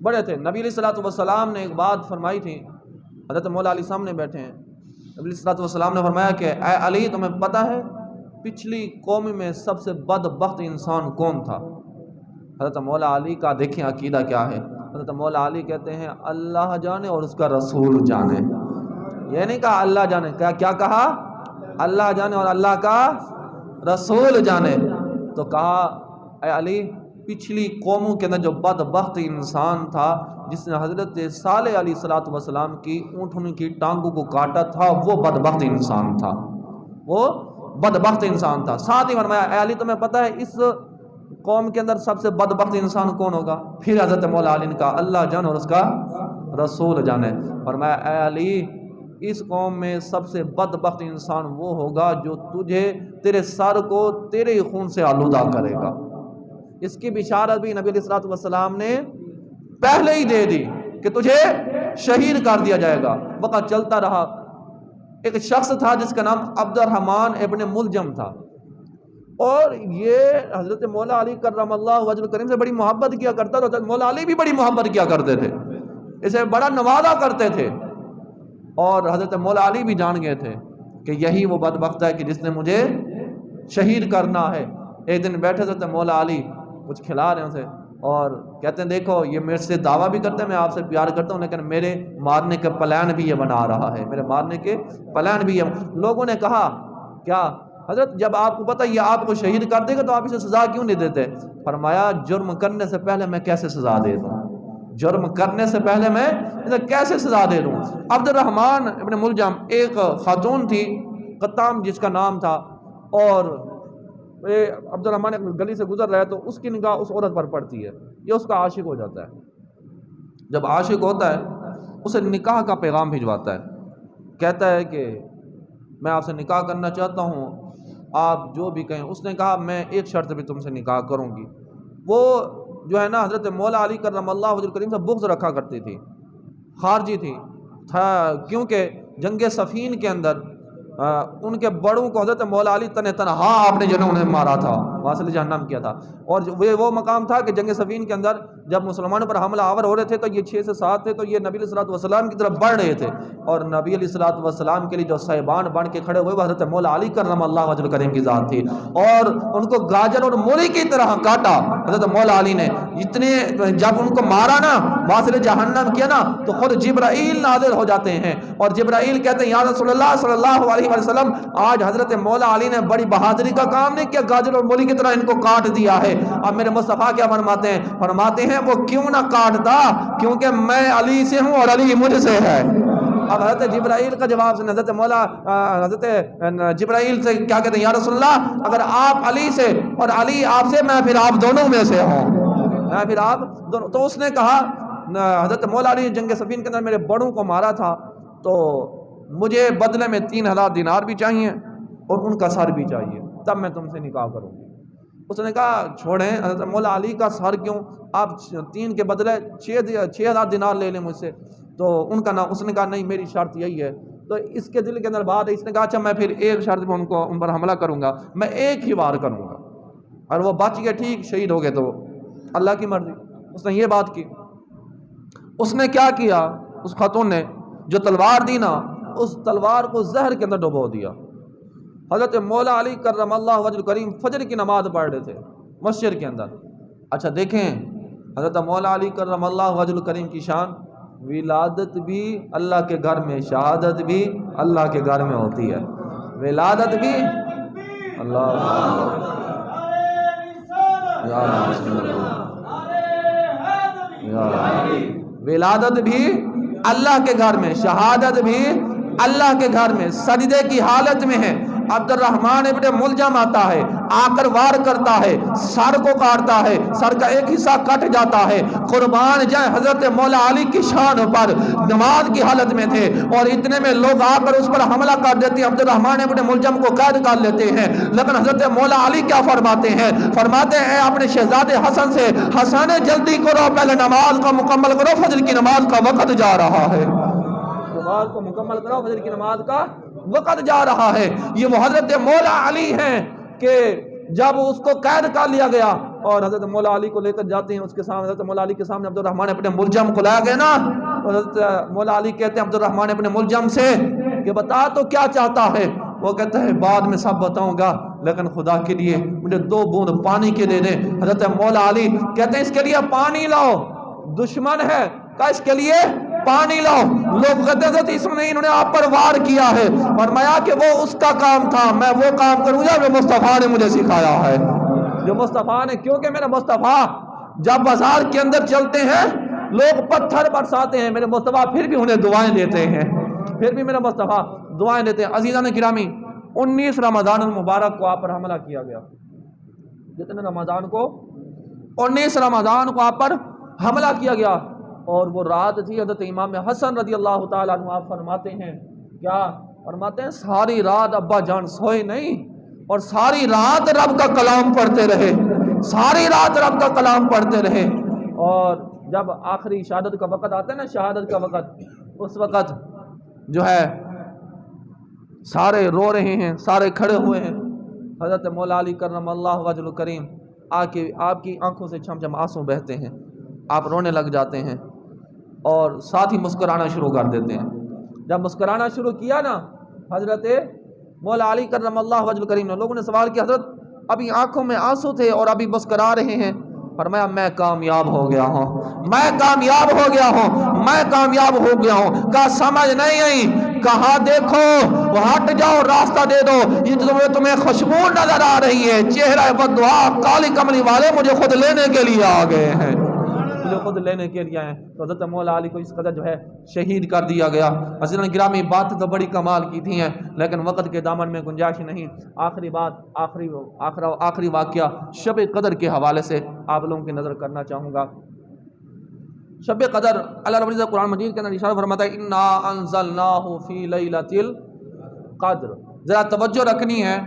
بڑے تھے۔ نبی علیہ السلام نے ایک بات فرمائی تھی، حضرت مولا علی سامنے بیٹھے ہیں، نبی علیہ السلام نے فرمایا کہ اے علی تمہیں پتہ ہے پچھلی قوم میں سب سے بدبخت انسان کون تھا؟ حضرت مولا علی کا دیکھیں عقیدہ کیا ہے، حضرت مولا علی کہتے ہیں اللہ جانے اور اس کا رسول جانے، یہ نہیں کہا اللہ جانے، کیا کہا؟ اللہ جانے اور اللہ کا رسول جانے۔ تو کہا اے علی پچھلی قوموں کے اندر جو بدبخت انسان تھا جس نے حضرت صالح علیہ السلام کی اونٹوں کی ٹانگوں کو کاٹا تھا وہ بدبخت انسان تھا، وہ بدبخت انسان تھا۔ ساتھ ہی فرمایا اے علی تمہیں پتہ ہے اس قوم کے اندر سب سے بدبخت انسان کون ہوگا؟ پھر حضرت مولا علی نے کہا اللہ جانے اور اس کا رسول جانے۔ فرمایا اے علی اس قوم میں سب سے بدبخت انسان وہ ہوگا جو تجھے تیرے سر کو تیرے ہی خون سے آلودہ کرے گا۔ اس کی بشارت بھی نبی علیہ السلام نے پہلے ہی دے دی کہ تجھے شہید کر دیا جائے گا۔ وقت چلتا رہا، ایک شخص تھا جس کا نام عبد الرحمن ابن ملجم تھا، اور یہ حضرت مولا علی کرم اللہ وجہ الکریم سے بڑی محبت کیا کرتا تھا، حضرت مولا علی بھی بڑی محبت کیا کرتے تھے، اسے بڑا نوازا کرتے تھے، اور حضرت مولا علی بھی جان گئے تھے کہ یہی وہ بدبخت ہے کہ جس نے مجھے شہید کرنا ہے۔ ایک دن بیٹھے حضرت مولا علی کچھ کھلا رہے تھے اور کہتے ہیں دیکھو یہ میرے سے دعویٰ بھی کرتے ہیں میں آپ سے پیار کرتا ہوں، لیکن میرے مارنے کے پلان بھی یہ بنا رہا ہے، میرے مارنے کے پلان بھی یہ۔ لوگوں نے کہا کیا حضرت جب آپ کو پتہ یہ آپ کو شہید کر دے گا تو آپ اسے سزا کیوں نہیں دیتے؟ فرمایا جرم کرنے سے پہلے میں کیسے سزا دے دوں، جرم کرنے سے پہلے میں اسے کیسے سزا دے دوں۔ عبد الرحمن ابن ملجم ایک خاتون تھی قطام جس کا نام تھا، اور عبد الرحمن ایک گلی سے گزر رہا ہے تو اس کی نگاہ اس عورت پر پڑتی ہے، یہ اس کا عاشق ہو جاتا ہے۔ جب عاشق ہوتا ہے اسے نکاح کا پیغام بھجواتا ہے، کہتا ہے کہ میں آپ سے نکاح کرنا چاہتا ہوں، آپ جو بھی کہیں۔ اس نے کہا میں ایک شرط پہ تم سے نکاح کروں گی۔ وہ جو ہے نا حضرت مولا علی کرم اللہ وجہ کریم سے بغض رکھا کرتی تھی، خارجی تھی، کیونکہ جنگ صفین کے اندر ان کے بڑوں کو حضرت مولا علی تنہا آپ نے جنہوں نے مارا تھا، واصل جہنم کیا تھا۔ اور وہ مقام تھا کہ جنگ صفین کے اندر جب مسلمانوں پر حملہ آور ہو رہے تھے تو یہ 6 سے 7 تھے، تو یہ نبی علیہ الصلوۃ والسلام کی طرف بڑھ رہے تھے، اور نبی علیہ الصلوۃ والسلام کے لیے جو صاحبان بن کے کھڑے ہوئے وہ حضرت مولا علی کرم اللہ وجہ کریم کی ذات تھی، اور ان کو گاجر اور مولی کی طرح کاٹا حضرت مولا علی نے۔ اتنے جب ان کو مارا نا، واصل جہنم کیا نا، تو خود جبرائیل نازل ہو جاتے ہیں اور جبرائیل کہتے ہیں یا رسول اللہ صلی اللہ علیہ وسلم آج حضرت مولا علی نے بڑی بہادری کا کام نہیں کیا، گاجر اور مولی کی طرح ان کو کاٹ دیا ہے۔ اب میرے مصطفیٰ کیا فرماتے ہیں وہ کیوں نہ کاٹتا، کیونکہ میں علی سے ہوں اور علی مجھ سے ہے۔ اب حضرت جبرائیل کا جواب سے حضرت جبرائیل سے کیا کہتے ہیں یا رسول اللہ اگر آپ علی سے اور علی آپ سے، میں پھر آپ دونوں میں سے ہوں، میں پھر آپ دونوں۔ تو اس نے کہا حضرت مولا علی جنگ صفین کے اندر میرے بڑوں کو مارا تھا، تو مجھے بدلے میں 3000 دینار بھی چاہیے اور ان کا سر بھی چاہیے، تب میں تم سے نکاح کروں گی۔ اس نے کہا چھوڑیں حضرت مولا علی کا سر کیوں، آپ 3 کے بدلے 6000 دینار لے لیں مجھ سے۔ تو ان کا نام، اس نے کہا نہیں میری شرط یہی ہے۔ تو اس کے دل کے اندر بات ہے، اس نے کہا اچھا میں پھر ایک شرط پہ ان پر حملہ کروں گا، میں ایک ہی وار کروں گا، اور وہ بچ گئے، ٹھیک شہید ہو گئے، تو اللہ کی مرضی۔ اس نے یہ بات کی۔ اس نے کیا کیا، اس خاتون نے جو تلوار دی نا، اس تلوار کو زہر کے اندر ڈبو دیا۔ حضرت مولا علی کرم اللہ وجہ کریم فجر کی نماز پڑھ رہے تھے مسجد کے اندر۔ اچھا دیکھیں حضرت مولا علی کرم اللہ وجہ کریم کی شان، ولادت بھی اللہ کے گھر میں، شہادت بھی اللہ کے گھر میں ہوتی ہے، ولادت بھی اللہ ولادت بھی اللہ کے گھر میں، شہادت بھی اللہ کے گھر میں، سجدے کی حالت میں ہے۔ عبد الرحمن ابن ملجم آتا ہے، آ کر وار کرتا ہے، سر کو کاٹتا ہے، سر کا ایک حصہ کٹ جاتا ہے۔ قربان جائے حضرت مولا علی کی شان پر، نماز کی حالت میں تھے اور اتنے میں لوگ آ کر اس پر حملہ کر دیتے ہیں، عبد الرحمن ابن ملجم کو قید کر لیتے ہیں۔ لیکن حضرت مولا علی کیا فرماتے ہیں؟ فرماتے ہیں اپنے شہزادے حسن سے، حسن جلدی کرو، پہلے نماز کو مکمل کرو، فجر کی نماز کا وقت جا رہا ہے، نماز کو مکمل کرو، فجر کی نماز کا وقت جا رہا ہے۔ یہ وہ حضرت مولا علی ہیں کہ جب اس کو قید کر لیا گیا اور حضرت مولا علی کو لے کر جاتے ہیں، اس کے سامنے حضرت مولا علی کے سامنے عبد الرحمن ابن ملجم کو لایا گیا نا، حضرت مولا علی کہتے ہیں عبد الرحمن ابن ملجم سے کہ بتا تو کیا چاہتا ہے؟ وہ کہتا ہے بعد میں سب بتاؤں گا، لیکن خدا کے لیے مجھے 2 بوند پانی کے دے دیں۔ حضرت مولا علی کہتے ہیں اس کے لیے پانی لاؤ، دشمن ہے، کہا اس کے لیے پانی لاؤ۔ لوگ کہتے ہیں انہوں نے آپ پر وار کیا ہے، فرمایا کہ وہ اس کا کام تھا، میں وہ کام کروں گا جو مصطفیٰ نے مجھے سکھایا ہے، جو مصطفیٰ نے، کیونکہ میرے مصطفیٰ جب بازار کے اندر چلتے ہیں لوگ پتھر برساتے ہیں، میرے مصطفیٰ پھر بھی انہیں دعائیں دیتے ہیں، پھر بھی میرے مصطفیٰ دعائیں دیتے ہیں۔ عزیزان گرامی 19 رمضان المبارک کو آپ پر حملہ کیا گیا، جتنے رمضان کو 19 رمضان کو آپ پر حملہ کیا گیا، اور وہ رات تھی حضرت امام حسن رضی اللہ تعالیٰ عنہ، آپ فرماتے ہیں کیا فرماتے ہیں ساری رات ابا جان سوئے نہیں اور ساری رات رب کا کلام پڑھتے رہے، ساری رات رب کا کلام پڑھتے رہے۔ اور جب آخری شہادت کا وقت آتا ہے نا، شہادت کا وقت، اس وقت جو ہے سارے رو رہے ہیں، سارے کھڑے ہوئے ہیں، حضرت مولا علی کرم اللہ وجہ کریم آپ کی آنکھوں سے چھم چھم آنسو بہتے ہیں، آپ رونے لگ جاتے ہیں اور ساتھ ہی مسکرانا شروع کر دیتے ہیں۔ جب مسکرانا شروع کیا نا حضرت مولا علی کرم اللہ وجہ کریم نے، لوگوں نے سوال کیا حضرت ابھی آنکھوں میں آنسو تھے اور ابھی مسکرا رہے ہیں، فرمایا میں کامیاب ہو گیا ہوں، میں کامیاب ہو گیا ہوں، میں کامیاب ہو گیا ہوں۔ کہا سمجھ نہیں آئی؟ کہا دیکھو ہٹ جاؤ، راستہ دے دو، یہ تمہیں خوشبو نظر آ رہی ہے، چہرہ بددعا کالی کملی والے مجھے خود لینے کے لیے آ گئے ہیں، مجھے خود لینے کے لیے آئے ہیں۔ تو حضرت مولا علی کو اس قدر جو ہے شہید کر دیا گیا۔ عزیزان گرامی بات تو بڑی کمال کی تھی ہیں، لیکن وقت کے دامن میں گنجائش نہیں۔ آخری بات، آخری واقعہ شب قدر کے حوالے سے آپ لوگوں کی نظر کرنا چاہوں گا۔ شب قدر اللہ رب العزت قرآن مجید کے اندر ارشاد فرماتا ہے انا انزلناہ فی لیلۃ القدر۔ ذرا توجہ رکھنی ہے،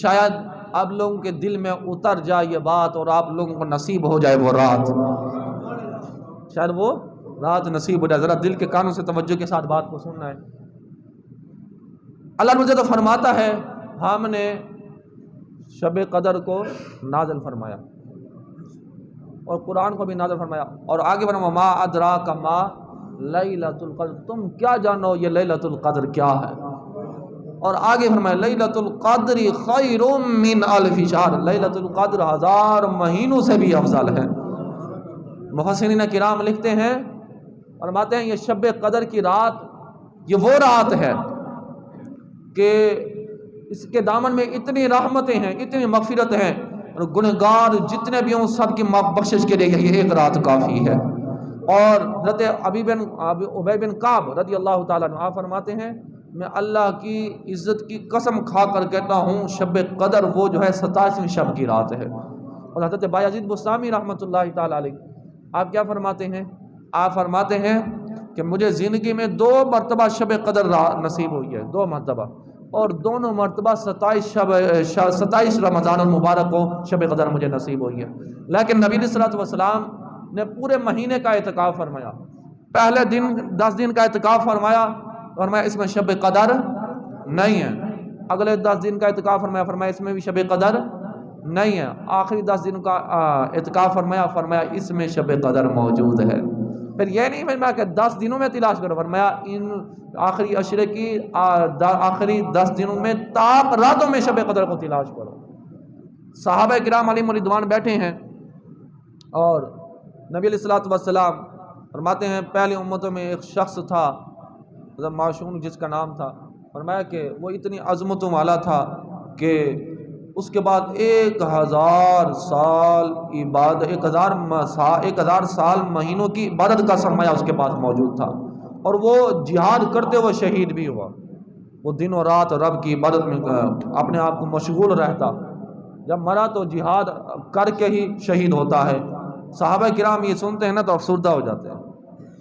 شاید آپ لوگوں کے دل میں اتر جائے یہ بات اور آپ لوگوں کو نصیب ہو جائے وہ رات، شاید وہ رات نصیب ہو جائے۔ ذرا دل کے کانوں سے توجہ کے ساتھ بات کو سننا ہے۔ اللہ مجھے تو فرماتا ہے ہم نے شب قدر کو نازل فرمایا اور قرآن کو بھی نازل فرمایا، اور آگے فرمایا ما ادراک ما لیلۃ القدر، تم کیا جانو یہ لیلۃ القدر کیا ہے، اور آگے فرمایا لیلۃ القدر خیر من الف شہر، لیلۃ القدر 1000 مہینوں سے بھی افضل ہے۔ مفسرین کرام لکھتے ہیں، فرماتے ہیں یہ شب قدر کی رات یہ وہ رات ہے کہ اس کے دامن میں اتنی رحمتیں ہیں، اتنی مغفرت ہیں، اور گنہگار جتنے بھی ہوں سب کی بخشش کے لیے یہ ایک رات کافی ہے۔ اور حضرت ابی بن کعب رضی اللہ تعالیٰ عنہ فرماتے ہیں میں اللہ کی عزت کی قسم کھا کر کہتا ہوں شب قدر وہ جو ہے 27ویں شب کی رات ہے۔ اور حضرت بایزید بستامی رحمۃ اللہ تعالیٰ علیہ آپ کیا فرماتے ہیں؟ آپ فرماتے ہیں کہ مجھے زندگی میں 2 مرتبہ شب قدر نصیب ہوئی ہے، 2 مرتبہ، اور دونوں مرتبہ 27 رمضان المبارک کو شب قدر مجھے نصیب ہوئی ہے۔ لیکن نبی صلی اللہ علیہ وسلم نے پورے مہینے کا اعتکاف فرمایا، پہلے دن 10 دن کا اعتکاف فرمایا، فرمایا اس میں شب قدر نہیں ہے، اگلے 10 دن کا اعتکاف فرمایا اس میں بھی شب قدر نہیں ہے، آخری 10 دن کا اعتکاف فرمایا اس میں شب قدر موجود ہے۔ پھر یہ نہیں فرمایا کہ 10 دنوں میں تلاش کرو، فرمایا ان آخری عشرے کی آخری 10 دنوں میں تاک راتوں میں شب قدر کو تلاش کرو۔ صحابہ کرام علیہم رضوان بیٹھے ہیں اور نبی علیہ الصلوۃ والسلام فرماتے ہیں پہلی امتوں میں ایک شخص تھا حضرت معصوم جس کا نام تھا، فرمایا کہ وہ اتنی عظمتوں والا تھا کہ اس کے بعد 1000 سال عبادت 1000 سال مہینوں کی عبادت کا سرمایہ اس کے پاس موجود تھا، اور وہ جہاد کرتے ہوئے شہید بھی ہوا۔ وہ دن و رات رب کی عبادت میں اپنے آپ کو مشغول رہتا، جب مرا تو جہاد کر کے ہی شہید ہوتا ہے۔ صحابہ کرام یہ سنتے ہیں نا تو افسردہ ہو جاتے ہیں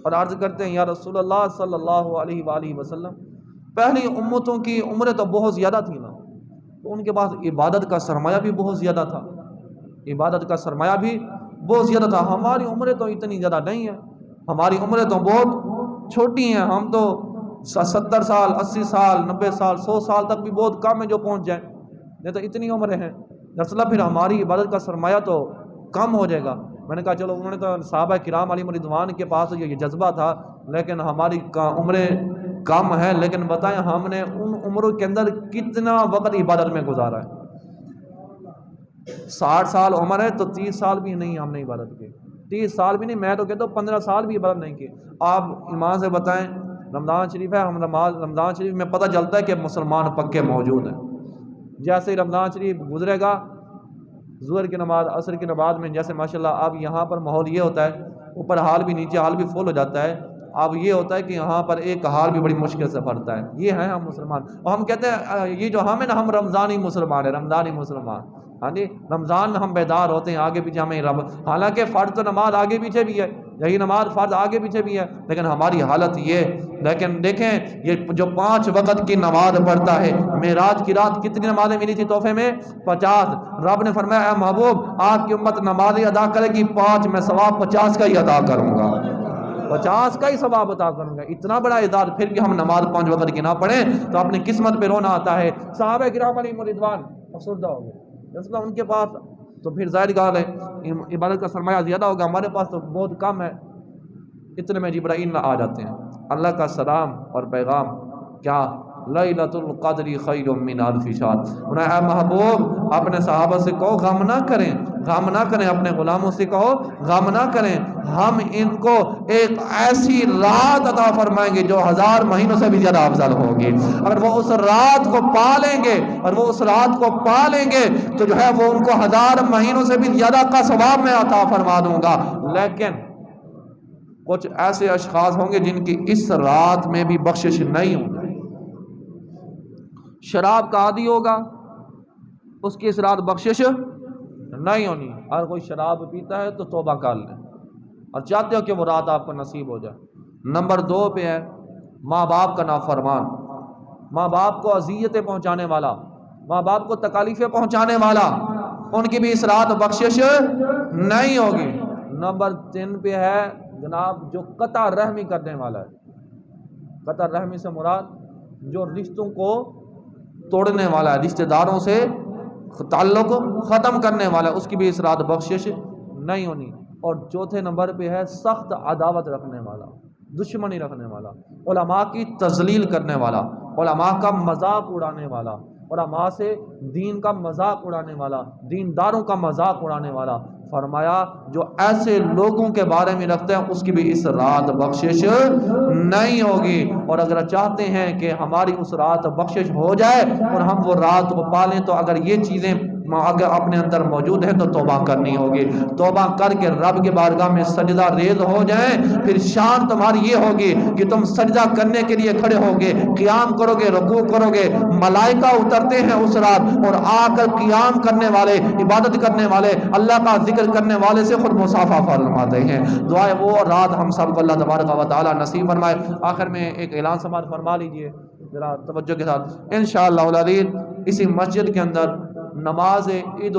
اور عرض کرتے ہیں یا رسول اللہ صلی اللہ علیہ وآلہ وسلم پہلی امتوں کی عمریں تو بہت زیادہ تھی نا، تو ان کے پاس عبادت کا سرمایہ بھی بہت زیادہ تھا، عبادت کا سرمایہ بھی بہت زیادہ تھا، ہماری عمریں تو اتنی زیادہ نہیں ہیں، ہماری عمریں تو بہت چھوٹی ہیں، ہم تو 70 سال 80 سال 90 سال 100 سال تک بھی بہت کم ہے جو پہنچ جائیں، نہیں تو اتنی عمریں ہیں، دراصل پھر ہماری عبادت کا سرمایہ تو کم ہو جائے گا۔ میں نے کہا چلو انہوں نے تو صحابہ کرام علیہم رضوان کے پاس یہ جذبہ تھا، لیکن ہماری عمریں کم ہیں، لیکن بتائیں ہم نے ان عمروں کے اندر کتنا وقت عبادت میں گزارا ہے۔ 60 سال عمر ہے تو 30 سال بھی نہیں ہم نے عبادت کی، 30 سال بھی نہیں، میں تو کہتا ہوں 15 سال بھی عبادت نہیں کی۔ آپ ایمان سے بتائیں رمضان شریف ہے، ہم رمضان شریف میں پتہ چلتا ہے کہ مسلمان پکے موجود ہیں، جیسے ہی رمضان شریف گزرے گا ظہر کی نماز عصر کی نماز میں جیسے ماشاءاللہ اب یہاں پر ماحول یہ ہوتا ہے اوپر حال بھی نیچے حال بھی فل ہو جاتا ہے، اب یہ ہوتا ہے کہ یہاں پر ایک حال بھی بڑی مشکل سے پڑتا ہے، یہ ہیں ہم مسلمان، اور ہم کہتے ہیں یہ جو ہم ہیں نا ہم رمضانی مسلمان ہیں، رمضانی مسلمان، ہاں جی رمضان میں ہم بیدار ہوتے ہیں آگے پیچھے ہمیں رب، حالانکہ فرض تو نماز آگے پیچھے بھی ہے، یہی نماز فرض آگے پیچھے بھی ہے، لیکن ہماری حالت یہ، لیکن دیکھیں یہ جو 5 وقت کی نماز پڑھتا ہے، معراج کی رات کتنی نمازیں ملی تھی تحفے میں 50، رب نے فرمایا اے محبوب آپ کی امت نمازیں ادا کرے گی 5، میں ثواب 50 کا ہی ادا کروں گا، 50 کا ہی ثواب ادا کروں گا، اتنا بڑا اعزاز، پھر بھی ہم نماز 5 وقت کی نہ پڑھیں تو اپنی قسمت پہ رونا آتا ہے۔ صحابہ کرام علیہم رضوان افسردہ ہو گئے، جیسا ان کے پاس تو پھر ظاہر بات ہے عبادت کا سرمایہ زیادہ ہوگا، ہمارے پاس تو بہت کم ہے، اتنے میں جبرائیل آ جاتے ہیں، اللہ کا سلام اور پیغام کیا لیلۃ القدر خیر من الف شہر۔ انہیں اے محبوب اپنے صحابہ سے کہو غم نہ کریں، غم نہ کریں، اپنے غلاموں سے کہو غم نہ کریں، ہم ان کو ایک ایسی رات عطا فرمائیں گے جو 1000 مہینوں سے بھی زیادہ افضل ہوگی۔ اگر وہ اس رات کو پا لیں گے، اور وہ اس رات کو پا لیں گے تو جو ہے وہ ان کو 1000 مہینوں سے بھی زیادہ کا ثواب میں عطا فرما دوں گا۔ لیکن کچھ ایسے اشخاص ہوں گے جن کی اس رات میں بھی بخشش نہیں ہوگی۔ شراب کا عادی ہوگا، اس کی اس رات بخشش نہیں ہونی۔ اگر کوئی شراب پیتا ہے تو توبہ کر لیں اور چاہتے ہو کہ وہ رات آپ کو نصیب ہو جائے۔ نمبر 2 پہ ہے ماں باپ کا نافرمان، ماں باپ کو اذیتیں پہنچانے والا، ماں باپ کو تکالیفیں پہنچانے والا، ان کی بھی اس رات بخشش نہیں ہوگی۔ نمبر 3 پہ ہے جناب جو قطع رحمی کرنے والا ہے۔ قطع رحمی سے مراد جو رشتوں کو توڑنے والا ہے، رشتہ داروں سے تعلق ختم کرنے والا ہے، اس کی بھی اس رات بخشش نہیں ہونی۔ اور چوتھے نمبر پہ ہے سخت عداوت رکھنے والا، دشمنی رکھنے والا، علماء کی تذلیل کرنے والا، علماء کا مذاق اڑانے والا، علماء سے دین کا مذاق اڑانے والا، دینداروں کا مذاق اڑانے والا۔ فرمایا جو ایسے لوگوں کے بارے میں رکھتے ہیں اس کی بھی اس رات بخشش نہیں ہوگی۔ اور اگر چاہتے ہیں کہ ہماری اس رات بخشش ہو جائے اور ہم وہ رات کو پالیں تو اگر یہ چیزیں اگر اپنے اندر موجود ہیں تو توبہ کرنی ہوگی۔ توبہ کر کے رب کے بارگاہ میں سجدہ ریز ہو جائیں، پھر شان تمہاری یہ ہوگی کہ تم سجدہ کرنے کے لیے کھڑے ہوگے، قیام کرو گے، رکوع کرو گے، ملائکہ اترتے ہیں اس رات اور آ کر قیام کرنے والے، عبادت کرنے والے، اللہ کا ذکر کرنے والے سے خود مصافحہ فرماتے ہیں۔ دعائے وہ رات ہم سب کو اللہ تبارک و تعالی نصیب فرمائے۔ آخر میں ایک اعلان سماعت فرما لیجئے ذرا توجہ کے ساتھ۔ انشاءاللہ العزیز اسی مسجد کے اندر نماز عید